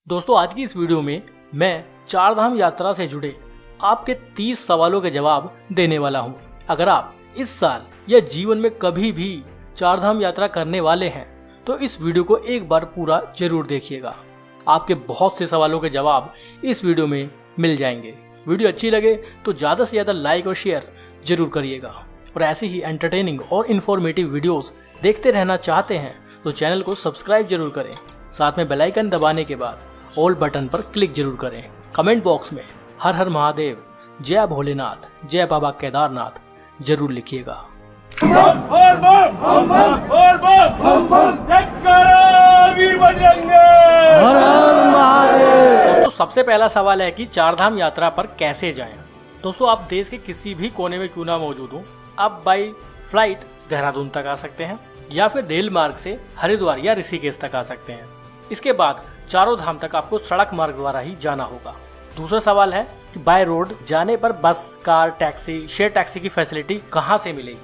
दोस्तों आज की इस वीडियो में मैं चारधाम यात्रा से जुड़े आपके 30 सवालों के जवाब देने वाला हूं। अगर आप इस साल या जीवन में कभी भी चारधाम यात्रा करने वाले हैं तो इस वीडियो को एक बार पूरा जरूर देखिएगा। आपके बहुत से सवालों के जवाब इस वीडियो में मिल जाएंगे। वीडियो अच्छी लगे तो ज़्यादा से ज़्यादा लाइक और शेयर जरूर करिएगा और ऐसी ही एंटरटेनिंग और इन्फॉर्मेटिव वीडियोस देखते रहना चाहते हैं तो चैनल को सब्सक्राइब जरूर करें। साथ में बेल आइकन दबाने के बाद ऑल बटन पर क्लिक जरूर करें। कमेंट बॉक्स में हर हर महादेव, जय भोलेनाथ, जय बाबा केदारनाथ जरूर लिखिएगा। दोस्तों सबसे पहला सवाल है कि चारधाम यात्रा पर कैसे जाएं। दोस्तों आप देश के किसी भी कोने में क्यों ना मौजूद हो, आप बाई फ्लाइट देहरादून तक आ सकते हैं या फिर रेल मार्ग से हरिद्वार या ऋषिकेश तक आ सकते हैं। इसके बाद चारों धाम तक आपको सड़क मार्ग द्वारा ही जाना होगा। दूसरा सवाल है कि बाय रोड जाने पर बस, कार, टैक्सी, शेयर टैक्सी की फैसिलिटी कहां से मिलेगी।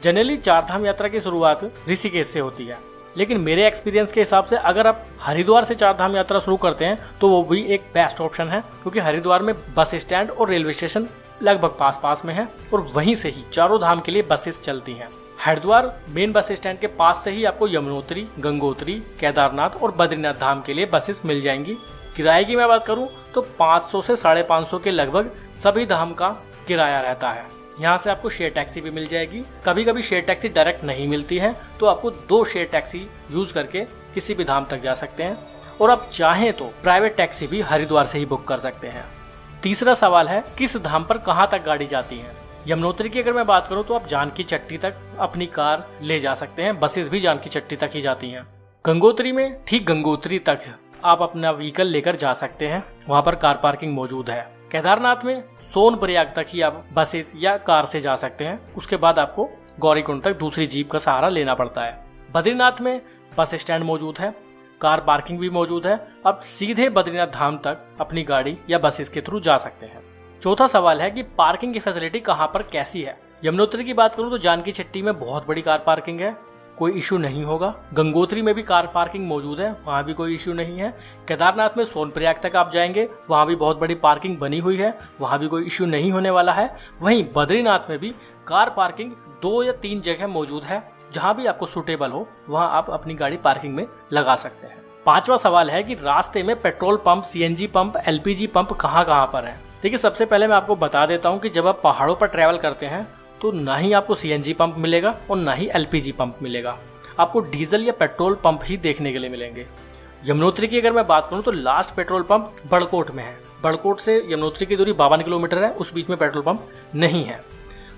जनरली चारधाम यात्रा की शुरुआत ऋषिकेश से होती है, लेकिन मेरे एक्सपीरियंस के हिसाब से अगर आप हरिद्वार से चारधाम यात्रा शुरू करते हैं तो वो भी एक बेस्ट ऑप्शन है, क्योंकि हरिद्वार में बस स्टैंड और रेलवे स्टेशन लगभग पास में है और वहीं से ही चारों धाम के लिए बसेस चलती हैं। हरिद्वार मेन बस स्टैंड के पास से ही आपको यमुनोत्री, गंगोत्री, केदारनाथ और बद्रीनाथ धाम के लिए बसेस मिल जाएंगी। किराए की मैं बात करूं तो 500 से 550 के लगभग सभी धाम का किराया रहता है। यहाँ से आपको शेयर टैक्सी भी मिल जाएगी। कभी कभी शेयर टैक्सी डायरेक्ट नहीं मिलती है तो आपको 2 शेयर टैक्सी यूज करके किसी भी धाम तक जा सकते हैं और आप चाहें तो प्राइवेट टैक्सी भी हरिद्वार से ही बुक कर सकते हैं। तीसरा सवाल है किस धाम पर कहाँ तक गाड़ी जाती है। यमुनोत्री की अगर मैं बात करूं तो आप जानकी चट्टी तक अपनी कार ले जा सकते हैं, बसेस भी जानकी चट्टी तक ही जाती हैं। गंगोत्री में ठीक गंगोत्री तक आप अपना व्हीकल लेकर जा सकते हैं, वहां पर कार पार्किंग मौजूद है। केदारनाथ में सोनप्रयाग तक ही आप बसेस या कार से जा सकते हैं, उसके बाद आपको गौरीकुंड तक दूसरी जीप का सहारा लेना पड़ता है। बद्रीनाथ में बस स्टैंड मौजूद है, कार पार्किंग भी मौजूद है, आप सीधे बद्रीनाथ धाम तक अपनी गाड़ी या बसेस के थ्रू जा सकते हैं। चौथा सवाल है कि पार्किंग की फैसिलिटी कहां पर कैसी है। यमुनोत्री की बात करूं तो जानकी चट्टी में बहुत बड़ी कार पार्किंग है, कोई इशू नहीं होगा। गंगोत्री में भी कार पार्किंग मौजूद है, वहां भी कोई इशू नहीं है। केदारनाथ में सोनप्रयाग तक आप जाएंगे, वहां भी बहुत बड़ी पार्किंग बनी हुई है, वहां भी कोई इशू नहीं होने वाला है। वहीं बद्रीनाथ में भी कार पार्किंग 2 या 3 जगह मौजूद है, जहां भी आपको सुटेबल हो वहां आप अपनी गाड़ी पार्किंग में लगा सकते हैं। पांचवा सवाल है कि रास्ते में petrol pump, CNG pump, LPG pump कहां पर है। देखिए सबसे पहले मैं आपको बता देता हूं कि जब आप पहाड़ों पर ट्रैवल करते हैं तो ना ही आपको सीएनजी पंप मिलेगा और ना ही एलपीजी पंप मिलेगा, आपको डीजल या पेट्रोल पंप ही देखने के लिए मिलेंगे। यमुनोत्री की अगर मैं बात करूं तो लास्ट पेट्रोल पंप बड़कोट में है। बड़कोट से यमुनोत्री की दूरी 52 किलोमीटर है, उस बीच में पेट्रोल पंप नहीं है।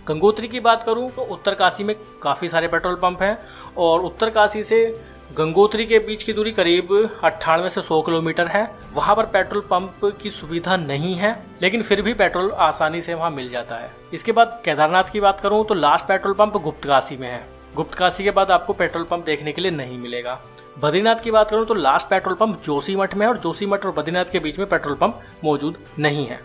गंगोत्री की बात करूं तो उत्तरकाशी में काफ़ी सारे पेट्रोल पंप हैं और उत्तरकाशी से गंगोत्री के बीच की दूरी करीब 98 से 100 किलोमीटर है। वहां पर पेट्रोल पंप की सुविधा नहीं है, लेकिन फिर भी पेट्रोल आसानी से वहां मिल जाता है। इसके बाद केदारनाथ की बात करूं तो लास्ट पेट्रोल पंप गुप्तकाशी में है। गुप्तकाशी के बाद आपको पेट्रोल पंप देखने के लिए नहीं मिलेगा। बद्रीनाथ की बात करूं तो लास्ट पेट्रोल पंप जोशीमठ में है और जोशीमठ और बद्रीनाथ के बीच में पेट्रोल पंप मौजूद नहीं है।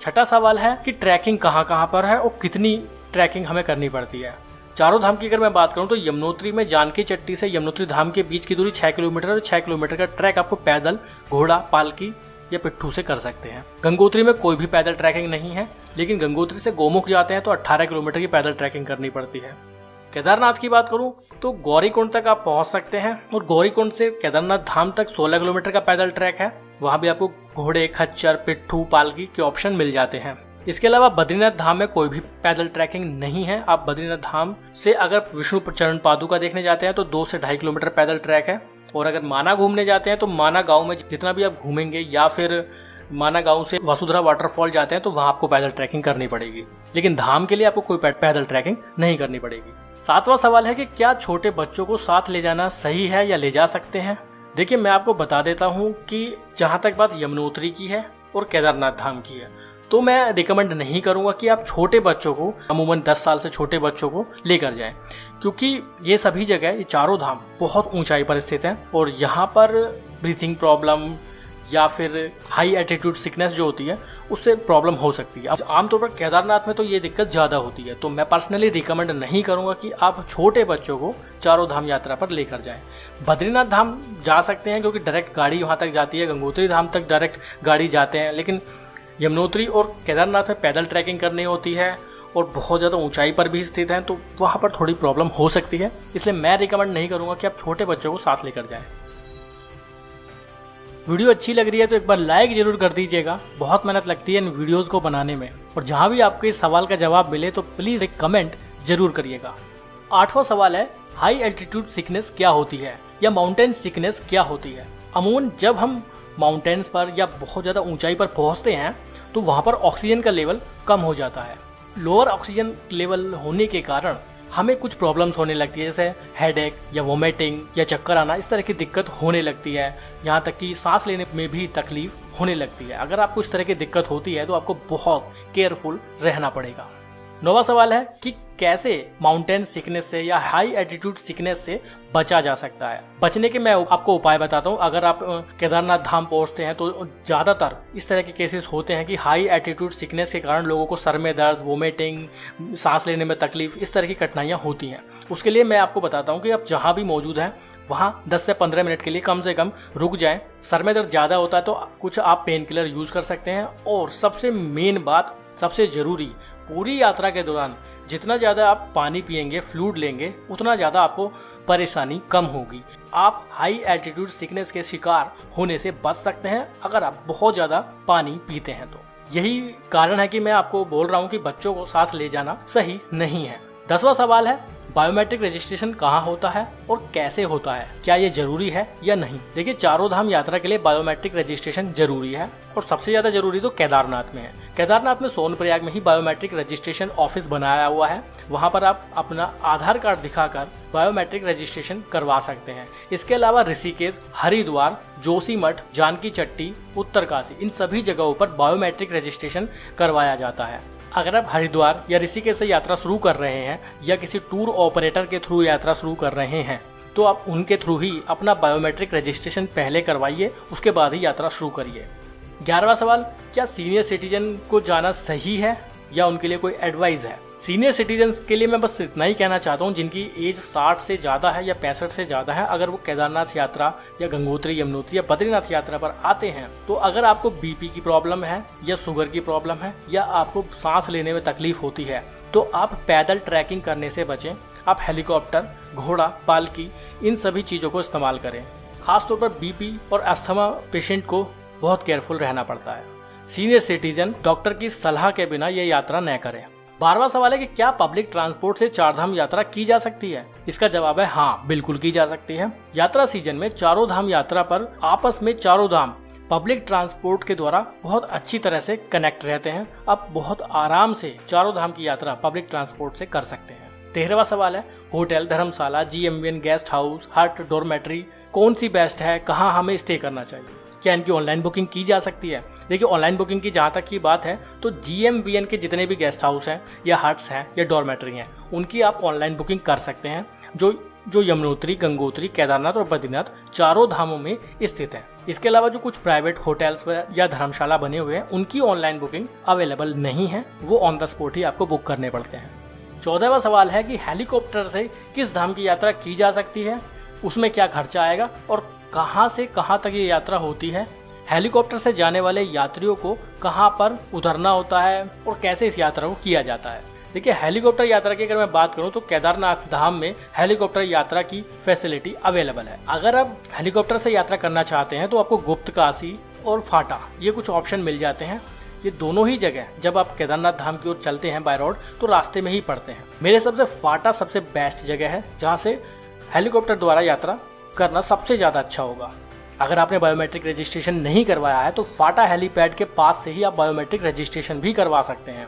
छठा सवाल है कि ट्रैकिंग कहां पर है और कितनी ट्रैकिंग हमें करनी पड़ती है। चारों धाम की अगर मैं बात करूं तो यमुनोत्री में जानकी चट्टी से यमुनोत्री धाम के बीच की दूरी 6 किलोमीटर और 6 किलोमीटर का ट्रैक आपको पैदल, घोड़ा, पालकी या पिट्ठू से कर सकते हैं। गंगोत्री में कोई भी पैदल ट्रैकिंग नहीं है, लेकिन गंगोत्री से गोमुख जाते हैं तो 18 किलोमीटर की पैदल ट्रैकिंग करनी पड़ती है। केदारनाथ की बात करूं तो गौरीकुंड तक आप पहुंच सकते हैं और गौरीकुंड से केदारनाथ धाम तक 16 किलोमीटर का पैदल ट्रैक है। वहां भी आपको घोड़े, खच्चर, पिट्ठू, पालकी के ऑप्शन मिल जाते हैं। इसके अलावा बद्रीनाथ धाम में कोई भी पैदल ट्रैकिंग नहीं है। आप बद्रीनाथ धाम से अगर विष्णु चरण पादुका देखने जाते हैं तो 2 से 2.5 किलोमीटर पैदल ट्रैक है और अगर माना घूमने जाते हैं तो माना गांव में जितना भी आप घूमेंगे या फिर माना गांव से वसुधरा वाटरफॉल जाते हैं तो वहां आपको पैदल ट्रैकिंग करनी पड़ेगी, लेकिन धाम के लिए आपको कोई पैदल ट्रैकिंग नहीं करनी पड़ेगी। सातवां सवाल है कि क्या छोटे बच्चों को साथ ले जाना सही है या ले जा सकते हैं। देखिए मैं आपको बता देता हूँ कि जहाँ तक बात यमुनोत्री की है और केदारनाथ धाम की है तो मैं रिकमेंड नहीं करूंगा कि आप छोटे बच्चों को, अमूमन 10 साल से छोटे बच्चों को लेकर जाएं, क्योंकि ये सभी जगह, ये चारों धाम बहुत ऊंचाई पर स्थित हैं और यहाँ पर ब्रीथिंग प्रॉब्लम या फिर हाई एल्टीट्यूड सिकनेस जो होती है उससे प्रॉब्लम हो सकती है। अब आमतौर पर केदारनाथ में तो ये दिक्कत ज़्यादा होती है, तो मैं पर्सनली रिकमेंड नहीं करूँगा कि आप छोटे बच्चों को चारों धाम यात्रा पर लेकर जाएं। बद्रीनाथ धाम जा सकते हैं क्योंकि डायरेक्ट गाड़ी वहाँ तक जाती है, गंगोत्री धाम तक डायरेक्ट गाड़ी जाते हैं, लेकिन यमुनोत्री और केदारनाथ में पैदल ट्रैकिंग करनी होती है और बहुत ज़्यादा ऊंचाई पर भी स्थित हैं, तो वहाँ पर थोड़ी प्रॉब्लम हो सकती है। इसलिए मैं रिकमेंड नहीं करूँगा कि आप छोटे बच्चों को साथ लेकर जाएं। वीडियो अच्छी लग रही है तो एक बार लाइक जरूर कर दीजिएगा, बहुत मेहनत लगती है इन वीडियोस को बनाने में। और जहाँ भी आपको इस सवाल का जवाब मिले तो प्लीज़ एक कमेंट जरूर करिएगा। 8वां सवाल है, हाई एल्टीट्यूड सिकनेस क्या होती है या माउंटेन सिकनेस क्या होती है। अमूमन जब हम माउंटेन्स पर या बहुत ज़्यादा ऊंचाई पर पहुँचते हैं तो वहाँ पर ऑक्सीजन का लेवल कम हो जाता है। लोअर ऑक्सीजन लेवल होने के कारण हमें कुछ प्रॉब्लम्स होने लगती है, जैसे हेडेक या वोमिटिंग या चक्कर आना, इस तरह की दिक्कत होने लगती है। यहाँ तक कि सांस लेने में भी तकलीफ होने लगती है। अगर आपको इस तरह की दिक्कत होती है तो आपको बहुत केयरफुल रहना पड़ेगा। 9वां सवाल है कि कैसे माउंटेन सिकनेस से या हाई एल्टीट्यूड सिकनेस से बचा जा सकता है। बचने के मैं आपको उपाय बताता हूँ। अगर आप केदारनाथ धाम पहुँचते हैं तो ज़्यादातर इस तरह के केसेस होते हैं कि हाई एल्टीट्यूड सिकनेस के कारण लोगों को सर में दर्द, वोमिटिंग, सांस लेने में तकलीफ, इस तरह की कठिनाइयाँ होती हैं। उसके लिए मैं आपको बताता हूँ कि आप जहाँ भी मौजूद हैं वहाँ 10 से 15 मिनट के लिए कम से कम रुक जाएं। सर में दर्द ज़्यादा होता है तो कुछ आप पेन किलर यूज़ कर सकते हैं। और सबसे मेन बात, सबसे ज़रूरी, पूरी यात्रा के दौरान जितना ज़्यादा आप पानी पिएंगे, फ्लूइड लेंगे, उतना ज़्यादा आपको परेशानी कम होगी। आप हाई एल्टीट्यूड सिकनेस के शिकार होने से बच सकते हैं अगर आप बहुत ज़्यादा पानी पीते हैं तो। यही कारण है कि मैं आपको बोल रहा हूँ कि बच्चों को साथ ले जाना सही नहीं है। 10वां सवाल है, बायोमेट्रिक रजिस्ट्रेशन कहाँ होता है और कैसे होता है, क्या ये जरूरी है या नहीं। देखिए, चारों धाम यात्रा के लिए बायोमेट्रिक रजिस्ट्रेशन जरूरी है और सबसे ज्यादा जरूरी तो केदारनाथ में है। केदारनाथ में सोनप्रयाग में ही बायोमेट्रिक रजिस्ट्रेशन ऑफिस बनाया हुआ है। वहाँ पर आप अपना आधार कार्ड दिखाकर बायोमेट्रिक रजिस्ट्रेशन करवा सकते हैं। इसके अलावा ऋषिकेश, हरिद्वार, जोशीमठ, जानकी चट्टी, उत्तरकाशी, इन सभी जगहों पर बायोमेट्रिक रजिस्ट्रेशन करवाया जाता है। अगर आप हरिद्वार या ऋषिकेश से यात्रा शुरू कर रहे हैं या किसी टूर ऑपरेटर के थ्रू यात्रा शुरू कर रहे हैं तो आप उनके थ्रू ही अपना बायोमेट्रिक रजिस्ट्रेशन पहले करवाइए, उसके बाद ही यात्रा शुरू करिए। 11वां सवाल, क्या सीनियर सिटीजन को जाना सही है या उनके लिए कोई एडवाइस है। सीनियर सिटीजन्स के लिए मैं बस इतना ही कहना चाहता हूँ, जिनकी एज 60 से ज़्यादा है या 65 से ज़्यादा है, अगर वो केदारनाथ यात्रा या गंगोत्री, यमुनोत्री या बद्रीनाथ यात्रा पर आते हैं तो अगर आपको बीपी की प्रॉब्लम है या शुगर की प्रॉब्लम है या आपको सांस लेने में तकलीफ होती है तो आप पैदल ट्रैकिंग करने से बचें। आप हेलीकॉप्टर, घोड़ा, पालकी, इन सभी चीज़ों को इस्तेमाल करें। खासतौर पर बीपी और अस्थमा पेशेंट को बहुत केयरफुल रहना पड़ता है। सीनियर सिटीजन डॉक्टर की सलाह के बिना ये यात्रा न करें। 12वां सवाल है कि क्या पब्लिक ट्रांसपोर्ट से चारधाम यात्रा की जा सकती है। इसका जवाब है हाँ, बिल्कुल की जा सकती है। यात्रा सीजन में चारों धाम यात्रा पर आपस में चारों धाम पब्लिक ट्रांसपोर्ट के द्वारा बहुत अच्छी तरह से कनेक्ट रहते हैं। आप बहुत आराम से चारों धाम की यात्रा पब्लिक ट्रांसपोर्ट से कर सकते हैं। 13वां सवाल है, होटल, धर्मशाला, GMBN, गेस्ट हाउस, हट, डॉर्मेट्री कौन सी बेस्ट है, कहाँ हमें स्टे करना चाहिए, क्या इनकी ऑनलाइन बुकिंग की जा सकती है। देखिए, ऑनलाइन बुकिंग की जहाँ तक की बात है तो GMBN के जितने भी गेस्ट हाउस हैं या हट्स हैं या डॉर्मेट्री हैं उनकी आप ऑनलाइन बुकिंग कर सकते हैं, जो यमुनोत्री, गंगोत्री, केदारनाथ और बद्रीनाथ चारों धामों में स्थित है। इसके अलावा जो कुछ प्राइवेट होटल्स या धर्मशाला बने हुए हैं उनकी ऑनलाइन बुकिंग अवेलेबल नहीं है, वो ऑन द स्पॉट ही आपको बुक करने पड़ते हैं। 14वां सवाल है कि हेलीकॉप्टर से किस धाम की यात्रा की जा सकती है, उसमें क्या खर्चा आएगा और कहां से कहां तक ये यात्रा होती है। हेलीकॉप्टर से जाने वाले यात्रियों को कहां पर उतरना होता है और कैसे इस यात्रा को किया जाता है। देखिए, हेलीकॉप्टर यात्रा की अगर मैं बात करूं तो केदारनाथ धाम में हेलीकॉप्टर यात्रा की फैसिलिटी अवेलेबल है। अगर आप हेलीकॉप्टर से यात्रा करना चाहते हैं तो आपको गुप्तकाशी और फाटा ये कुछ ऑप्शन मिल जाते हैं। ये दोनों ही जगह जब आप केदारनाथ धाम की ओर चलते हैं बाय रोड तो रास्ते में ही पड़ते हैं। मेरे हिसाब से फाटा सबसे बेस्ट जगह है जहाँ से हेलीकॉप्टर द्वारा यात्रा करना सबसे ज़्यादा अच्छा होगा। अगर आपने बायोमेट्रिक रजिस्ट्रेशन नहीं करवाया है तो फाटा हेलीपैड के पास से ही आप बायोमेट्रिक रजिस्ट्रेशन भी करवा सकते हैं।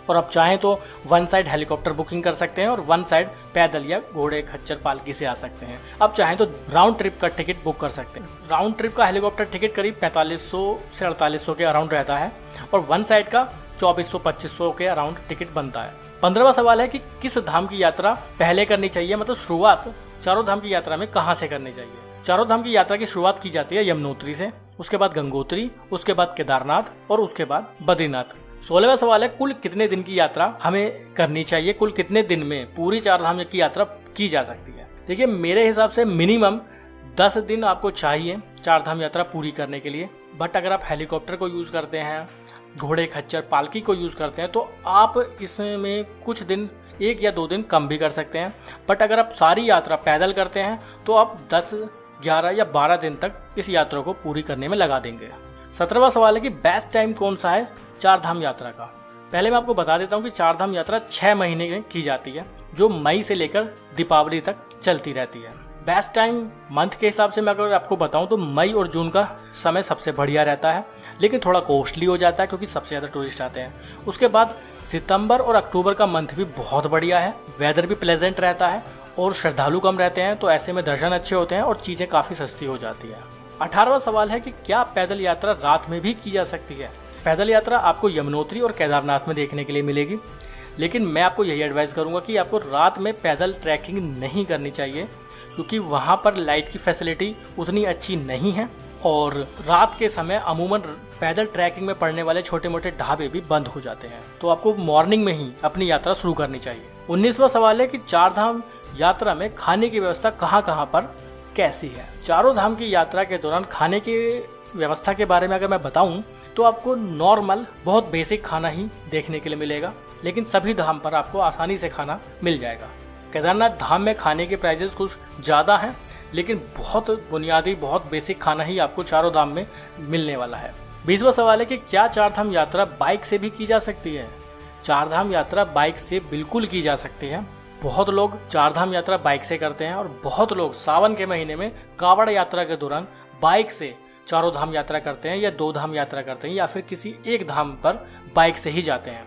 और आप चाहें तो वन साइड हेलीकॉप्टर बुकिंग कर सकते हैं और वन साइड पैदल या घोड़े, खच्चर, पालकी से आ सकते हैं। आप चाहें तो राउंड ट्रिप का टिकट बुक कर सकते हैं। राउंड ट्रिप का हेलीकॉप्टर टिकट करीब 4500 से 4800 के अराउंड रहता है और वन साइड का 2400-2500 के अराउंड टिकट बनता है। 15वां सवाल है कि किस धाम की यात्रा पहले करनी चाहिए, मतलब शुरुआत चारों धाम की यात्रा में कहाँ से करनी चाहिए। चारों धाम की यात्रा की शुरुआत की जाती है यमुनोत्री से, उसके बाद गंगोत्री, उसके बाद केदारनाथ और उसके बाद बद्रीनाथ। 16वां सवाल है, कुल कितने दिन की यात्रा हमें करनी चाहिए, कुल कितने दिन में पूरी चार धाम की यात्रा की जा सकती है। देखिए मेरे हिसाब से मिनिमम 10 दिन आपको चाहिए चार धाम यात्रा पूरी करने के लिए। बट अगर आप हेलीकॉप्टर को यूज़ करते हैं, घोड़े खच्चर पालकी को यूज़ करते हैं, तो आप इसमें कुछ दिन 1 या 2 दिन कम भी कर सकते हैं। बट अगर आप सारी यात्रा पैदल करते हैं तो आप 10, 11 या 12 दिन तक इस यात्रा को पूरी करने में लगा देंगे। 17वां सवाल है कि बेस्ट टाइम कौन सा है चार धाम यात्रा का। पहले मैं आपको बता देता हूँ कि चार धाम यात्रा 6 महीने में की जाती है, जो मई से लेकर दीपावली तक चलती रहती है। बेस्ट टाइम मंथ के हिसाब से मैं अगर आपको बताऊं तो मई और जून का समय सबसे बढ़िया रहता है, लेकिन थोड़ा कॉस्टली हो जाता है क्योंकि सबसे ज़्यादा टूरिस्ट आते हैं। उसके बाद सितंबर और अक्टूबर का मंथ भी बहुत बढ़िया है, वेदर भी प्लेजेंट रहता है और श्रद्धालु कम रहते हैं, तो ऐसे में दर्शन अच्छे होते हैं और चीज़ें काफ़ी सस्ती हो जाती है। 18वां सवाल है कि क्या पैदल यात्रा रात में भी की जा सकती है। पैदल यात्रा आपको यमुनोत्री और केदारनाथ में देखने के लिए मिलेगी, लेकिन मैं आपको यही एडवाइस करूंगा कि आपको रात में पैदल ट्रैकिंग नहीं करनी चाहिए, क्योंकि वहाँ पर लाइट की फैसिलिटी उतनी अच्छी नहीं है और रात के समय अमूमन पैदल ट्रैकिंग में पड़ने वाले छोटे मोटे ढाबे भी बंद हो जाते हैं, तो आपको मॉर्निंग में ही अपनी यात्रा शुरू करनी चाहिए। 19वां सवाल है कि चार धाम यात्रा में खाने की व्यवस्था कहाँ कहाँ पर कैसी है। चारों धाम की यात्रा के दौरान खाने की व्यवस्था के बारे में अगर मैं बताऊं तो आपको नॉर्मल बहुत बेसिक खाना ही देखने के लिए मिलेगा, लेकिन सभी धाम पर आपको आसानी से खाना मिल जाएगा। केदारनाथ धाम में खाने के प्राइजेस कुछ ज़्यादा हैं, लेकिन बहुत बुनियादी बहुत बेसिक खाना ही आपको चारों धाम में मिलने वाला है। 20वां सवाल है कि क्या चार धाम यात्रा बाइक से भी की जा सकती है। चार धाम यात्रा बाइक से बिल्कुल की जा सकती है। बहुत लोग चार धाम यात्रा बाइक से करते हैं और बहुत लोग सावन के महीने में कावड़ यात्रा के दौरान बाइक से चारों धाम यात्रा करते हैं या 2 धाम यात्रा करते हैं या फिर किसी एक धाम पर बाइक से ही जाते हैं।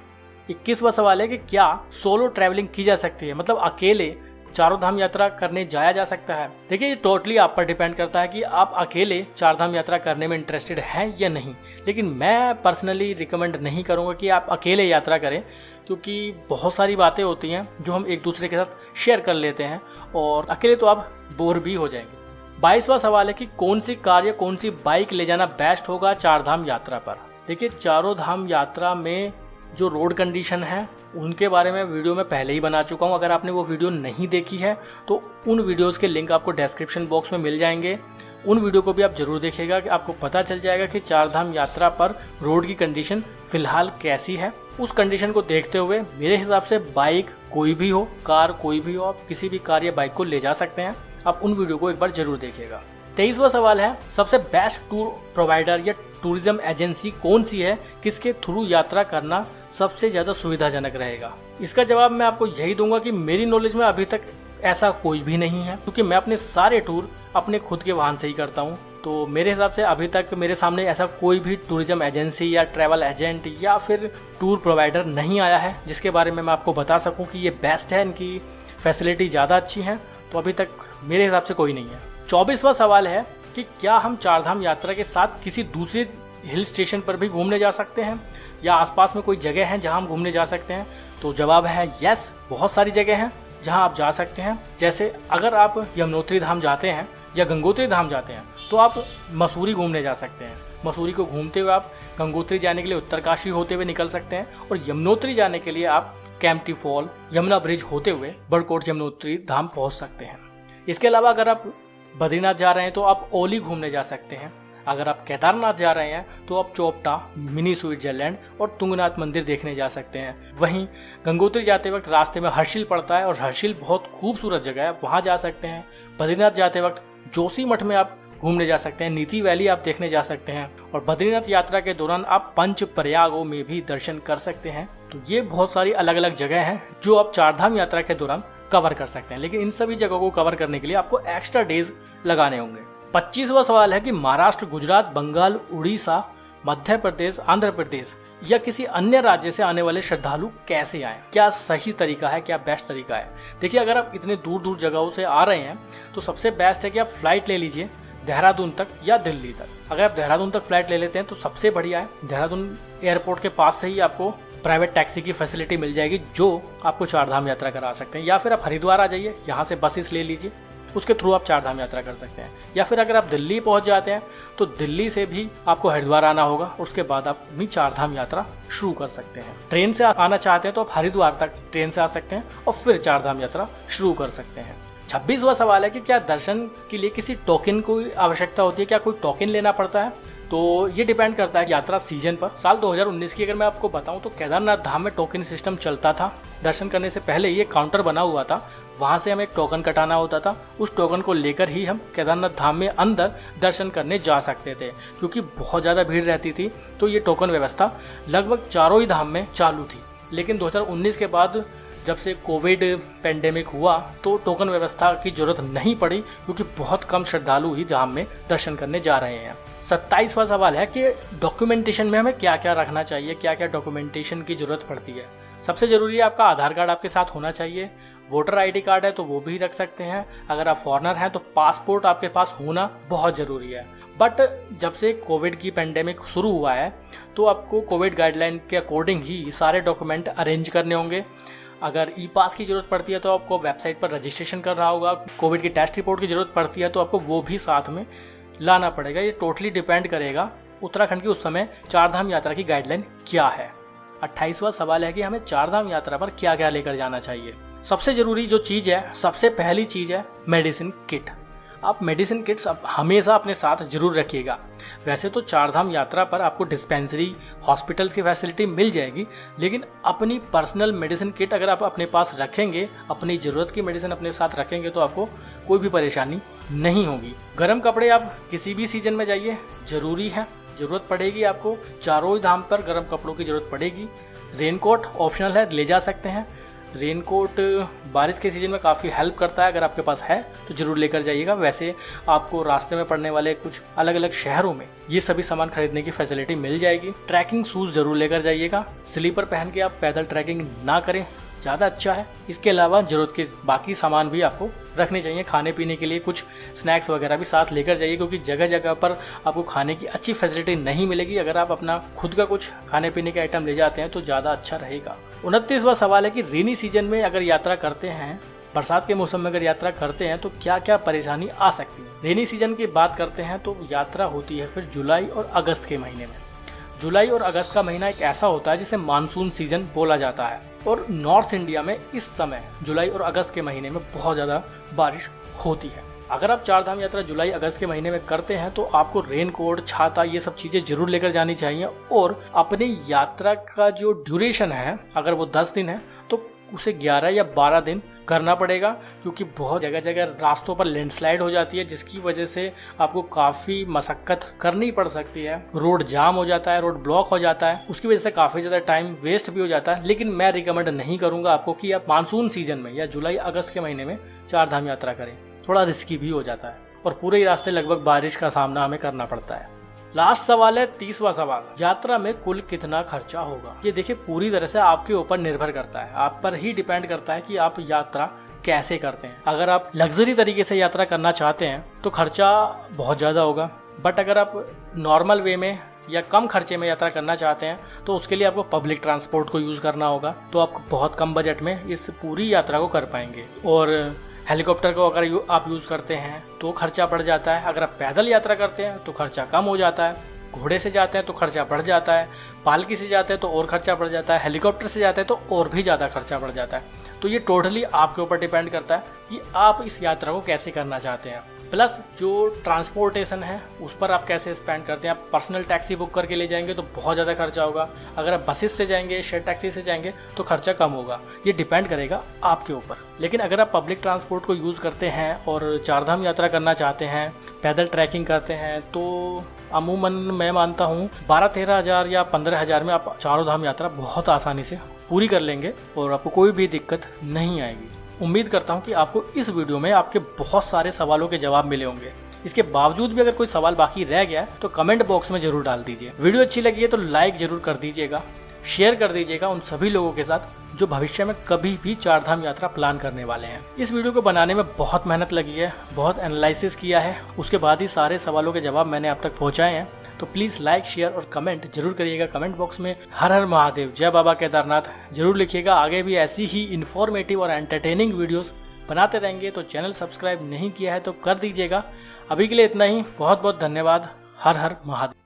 21वां सवाल है कि क्या सोलो ट्रैवलिंग की जा सकती है, मतलब अकेले चारों धाम यात्रा करने जाया जा सकता है। देखिए ये टोटली आप पर डिपेंड करता है कि आप अकेले चार धाम यात्रा करने में इंटरेस्टेड हैं या नहीं, लेकिन मैं पर्सनली रिकमेंड नहीं करूंगा कि आप अकेले यात्रा करें, क्योंकि बहुत सारी बातें होती हैं जो हम एक दूसरे के साथ शेयर कर लेते हैं और अकेले तो आप बोर भी हो जाएंगे। 22वां सवाल है कि कौन सी कार या कौन सी बाइक ले जाना बेस्ट होगा चार धाम यात्रा पर। देखिए चारों धाम यात्रा में जो रोड कंडीशन है उनके बारे में वीडियो में पहले ही बना चुका हूं। अगर आपने वो वीडियो नहीं देखी है तो उन वीडियोस के लिंक आपको डिस्क्रिप्शन बॉक्स में मिल जाएंगे। उन वीडियो को भी आप जरूर देखिएगा कि आपको पता चल जाएगा कि चार धाम यात्रा पर रोड की कंडीशन फिलहाल कैसी है। उस कंडीशन को देखते हुए मेरे हिसाब से बाइक कोई भी हो, कार कोई भी हो, आप किसी भी कार या बाइक को ले जा सकते हैं। आप उन वीडियो को एक बार जरूर देखिएगा। 23वां सवाल है सबसे बेस्ट टूर प्रोवाइडर या टूरिज्म एजेंसी कौन सी है, किसके थ्रू यात्रा करना सबसे ज्यादा सुविधाजनक रहेगा। इसका जवाब मैं आपको यही दूंगा कि मेरी नॉलेज में अभी तक ऐसा कोई भी नहीं है, क्योंकि मैं अपने सारे टूर अपने खुद के वाहन से ही करता हूँ। तो मेरे हिसाब से अभी तक मेरे सामने ऐसा कोई भी टूरिज्म एजेंसी या ट्रैवल एजेंट या फिर टूर प्रोवाइडर नहीं आया है जिसके बारे में मैं आपको बता सकूं कि ये बेस्ट है, इनकी फैसिलिटी ज़्यादा अच्छी है। तो अभी तक मेरे हिसाब से कोई नहीं है। 24वां सवाल है कि क्या हम चारधाम यात्रा के साथ किसी दूसरे हिल स्टेशन पर भी घूमने जा सकते हैं या आसपास में कोई जगह है जहां हम घूमने जा सकते हैं। तो जवाब है यस, बहुत सारी जगह हैं जहां आप जा सकते हैं। जैसे अगर आप यमुनोत्री धाम जाते हैं या गंगोत्री धाम जाते हैं तो आप मसूरी घूमने जा सकते हैं। मसूरी को घूमते हुए आप गंगोत्री जाने के लिए उत्तरकाशी होते हुए निकल सकते हैं और यमुनोत्री जाने के लिए आप कैंपटी फॉल, यमुना ब्रिज होते हुए बड़कोट यमुनोत्री धाम पहुंच सकते हैं। इसके अलावा अगर आप बद्रीनाथ जा रहे हैं तो आप ओली घूमने जा सकते हैं। अगर आप केदारनाथ जा रहे हैं तो आप चोपटा, मिनी स्विट्जरलैंड और तुंगनाथ मंदिर देखने जा सकते हैं। वहीं गंगोत्री जाते वक्त रास्ते में हर्षिल पड़ता है और हर्षिल बहुत खूबसूरत जगह है, वहां जा सकते हैं। बद्रीनाथ जाते वक्त जोशीमठ में आप घूमने जा सकते हैं, नीति वैली आप देखने जा सकते हैं और बद्रीनाथ यात्रा के दौरान आप पंच प्रयागों में भी दर्शन कर सकते हैं। तो ये बहुत सारी अलग अलग जगह हैं जो आप चारधाम यात्रा के दौरान कवर कर सकते हैं, लेकिन इन सभी जगहों को कवर करने के लिए आपको एक्स्ट्रा डेज लगाने होंगे। 25वां सवाल है कि महाराष्ट्र, गुजरात, बंगाल, उड़ीसा, मध्य प्रदेश, आंध्र प्रदेश या किसी अन्य राज्य से आने वाले श्रद्धालु कैसे आए, क्या सही तरीका है, क्या बेस्ट तरीका है। देखिए अगर आप इतने दूर दूर जगहों से आ रहे हैं तो सबसे बेस्ट है कि आप फ्लाइट ले लीजिए देहरादून तक या दिल्ली तक। अगर आप देहरादून तक फ्लाइट ले लेते हैं तो सबसे बढ़िया है। देहरादून एयरपोर्ट के पास से ही आपको प्राइवेट टैक्सी की फैसिलिटी मिल जाएगी जो आपको चारधाम यात्रा करा सकते हैं, या फिर आप हरिद्वार आ जाइए, यहाँ से बसेस ले लीजिए उसके थ्रू आप चार धाम यात्रा कर सकते हैं। या फिर अगर आप दिल्ली पहुंच जाते हैं तो दिल्ली से भी आपको हरिद्वार आना होगा, उसके बाद आप अपनी चार धाम यात्रा शुरू कर सकते हैं। ट्रेन से आना चाहते हैं तो आप हरिद्वार तक ट्रेन से आ सकते हैं और फिर चार धाम यात्रा शुरू कर सकते हैं। 26वां सवाल है कि क्या दर्शन के लिए किसी टोकन की आवश्यकता होती है, क्या कोई टोकन लेना पड़ता है? तो ये डिपेंड करता है यात्रा सीजन पर। साल 2019 की अगर मैं आपको बताऊं तो केदारनाथ धाम में टोकन सिस्टम चलता था। दर्शन करने से पहले ये काउंटर बना हुआ था, वहां से हमें एक टोकन कटाना होता था। उस टोकन को लेकर ही हम केदारनाथ धाम में अंदर दर्शन करने जा सकते थे। क्योंकि बहुत ज़्यादा भीड़ रहती थी तो ये टोकन व्यवस्था लगभग चारों ही धाम में चालू थी। लेकिन 2019 के बाद जब से कोविड पेंडेमिक हुआ तो टोकन व्यवस्था की जरूरत नहीं पड़ी, क्योंकि बहुत कम श्रद्धालु ही धाम में दर्शन करने जा रहे हैं। 27वां सवाल है कि डॉक्यूमेंटेशन में हमें क्या क्या रखना चाहिए, क्या क्या डॉक्यूमेंटेशन की जरूरत पड़ती है। सबसे जरूरी है आपका आधार कार्ड आपके साथ होना चाहिए। वोटर आईडी कार्ड है तो वो भी रख सकते हैं। अगर आप फॉरेनर हैं तो पासपोर्ट आपके पास होना बहुत ज़रूरी है। बट जब से कोविड की पेंडेमिक शुरू हुआ है तो आपको कोविड गाइडलाइन के अकॉर्डिंग ही सारे डॉक्यूमेंट अरेंज करने होंगे। अगर ई पास की जरूरत पड़ती है तो आपको वेबसाइट पर रजिस्ट्रेशन करना होगा। कोविड की टेस्ट रिपोर्ट की जरूरत पड़ती है तो आपको वो भी साथ में लाना पड़ेगा। ये टोटली डिपेंड करेगा उत्तराखंड की उस समय चारधाम यात्रा की गाइडलाइन क्या है। 28वां सवाल है कि हमें चारधाम यात्रा पर क्या क्या लेकर जाना चाहिए। सबसे जरूरी जो चीज़ है, सबसे पहली चीज़ है मेडिसिन किट। आप मेडिसिन किट्स हमेशा अपने साथ जरूर रखिएगा। वैसे तो चारधाम यात्रा पर आपको डिस्पेंसरी हॉस्पिटल्स की फैसिलिटी मिल जाएगी, लेकिन अपनी पर्सनल मेडिसिन किट अगर आप अपने पास रखेंगे, अपनी ज़रूरत की मेडिसिन अपने साथ रखेंगे तो आपको कोई भी परेशानी नहीं होगी। गर्म कपड़े आप किसी भी सीजन में जाइए, ज़रूरी है, ज़रूरत पड़ेगी आपको। चारों ही धाम पर गर्म कपड़ों की ज़रूरत पड़ेगी। रेनकोट ऑप्शनल है, ले जा सकते हैं। रेनकोट बारिश के सीजन में काफ़ी हेल्प करता है, अगर आपके पास है तो ज़रूर लेकर जाइएगा। वैसे आपको रास्ते में पड़ने वाले कुछ अलग अलग शहरों में ये सभी सामान खरीदने की फैसिलिटी मिल जाएगी। ट्रैकिंग शूज़ ज़रूर लेकर जाइएगा। स्लीपर पहन के आप पैदल ट्रैकिंग ना करें, ज़्यादा अच्छा है। इसके अलावा ज़रूरत के बाकी सामान भी आपको रखने चाहिए। खाने पीने के लिए कुछ स्नैक्स वगैरह भी साथ लेकर जाइए, क्योंकि जगह जगह पर आपको खाने की अच्छी फैसिलिटी नहीं मिलेगी। अगर आप अपना खुद का कुछ खाने पीने के आइटम ले जाते हैं तो ज़्यादा अच्छा रहेगा। 29वां सवाल है कि रेनी सीजन में अगर यात्रा करते हैं, बरसात के मौसम में अगर यात्रा करते हैं तो क्या क्या परेशानी आ सकती है। रेनी सीजन की बात करते हैं तो यात्रा होती है फिर जुलाई और अगस्त के महीने में। जुलाई और अगस्त का महीना एक ऐसा होता है जिसे मानसून सीजन बोला जाता है, और नॉर्थ इंडिया में इस समय जुलाई और अगस्त के महीने में बहुत ज़्यादा बारिश होती है। अगर आप चारधाम यात्रा जुलाई अगस्त के महीने में करते हैं तो आपको रेनकोट, छाता, ये सब चीज़ें जरूर लेकर जानी चाहिए। और अपनी यात्रा का जो ड्यूरेशन है, अगर वो 10 दिन है तो उसे 11 या 12 दिन करना पड़ेगा, क्योंकि बहुत जगह जगह रास्तों पर लैंडस्लाइड हो जाती है, जिसकी वजह से आपको काफ़ी मशक्कत करनी पड़ सकती है। रोड जाम हो जाता है, रोड ब्लॉक हो जाता है, उसकी वजह से काफ़ी ज़्यादा टाइम वेस्ट भी हो जाता है। लेकिन मैं रिकमेंड नहीं करूँगा आपको कि आप मानसून सीजन में या जुलाई अगस्त के महीने में चारधाम यात्रा करें। थोड़ा रिस्की भी हो जाता है और पूरे ही रास्ते लगभग बारिश का सामना हमें करना पड़ता है। लास्ट सवाल है 30वां सवाल, यात्रा में कुल कितना खर्चा होगा। ये देखिए पूरी तरह से आपके ऊपर निर्भर करता है, आप पर ही डिपेंड करता है कि आप यात्रा कैसे करते हैं। अगर आप लग्जरी तरीके से यात्रा करना चाहते हैं तो खर्चा बहुत ज़्यादा होगा, बट अगर आप नॉर्मल वे में या कम खर्चे में यात्रा करना चाहते हैं तो उसके लिए आपको पब्लिक ट्रांसपोर्ट को यूज़ करना होगा, तो आप बहुत कम बजट में इस पूरी यात्रा को कर पाएंगे। और हेलीकॉप्टर को अगर आप यूज़ करते हैं तो खर्चा बढ़ जाता है। अगर आप पैदल यात्रा करते हैं तो खर्चा कम हो जाता है। घोड़े से जाते हैं तो खर्चा बढ़ जाता है। पालकी से जाते हैं तो और खर्चा बढ़ जाता है। हेलीकॉप्टर से जाते हैं तो और भी ज़्यादा खर्चा बढ़ जाता है। तो ये टोटली आपके ऊपर डिपेंड करता है कि आप इस यात्रा को कैसे करना चाहते हैं। प्लस जो ट्रांसपोर्टेशन है उस पर आप कैसे स्पेंड करते हैं। आप पर्सनल टैक्सी बुक करके ले जाएंगे तो बहुत ज़्यादा खर्चा होगा। अगर आप बसेस से जाएंगे, शेयर टैक्सी से जाएंगे तो खर्चा कम होगा। ये डिपेंड करेगा आपके ऊपर। लेकिन अगर आप पब्लिक ट्रांसपोर्ट को यूज़ करते हैं और चारधाम यात्रा करना चाहते हैं, पैदल ट्रैकिंग करते हैं, तो अमूमन मैं मानता हूँ 12-13 हज़ार या 15 हज़ार में आप चारों धाम यात्रा बहुत आसानी से पूरी कर लेंगे और आपको कोई भी दिक्कत नहीं आएगी। उम्मीद करता हूँ कि आपको इस वीडियो में आपके बहुत सारे सवालों के जवाब मिले होंगे। इसके बावजूद भी अगर कोई सवाल बाकी रह गया तो कमेंट बॉक्स में जरूर डाल दीजिए। वीडियो अच्छी लगी है तो लाइक जरूर कर दीजिएगा, शेयर कर दीजिएगा उन सभी लोगों के साथ जो भविष्य में कभी भी चारधाम यात्रा प्लान करने वाले हैं। इस वीडियो को बनाने में बहुत मेहनत लगी है, बहुत एनालिसिस किया है, उसके बाद ही सारे सवालों के जवाब मैंने आप तक पहुँचाए हैं। तो प्लीज़ लाइक, शेयर और कमेंट जरूर करिएगा। कमेंट बॉक्स में हर हर महादेव, जय बाबा केदारनाथ जरूर लिखिएगा। आगे भी ऐसी ही इन्फॉर्मेटिव और एंटरटेनिंग वीडियोस बनाते रहेंगे। तो चैनल सब्सक्राइब नहीं किया है तो कर दीजिएगा। अभी के लिए इतना ही। बहुत बहुत धन्यवाद। हर हर महादेव।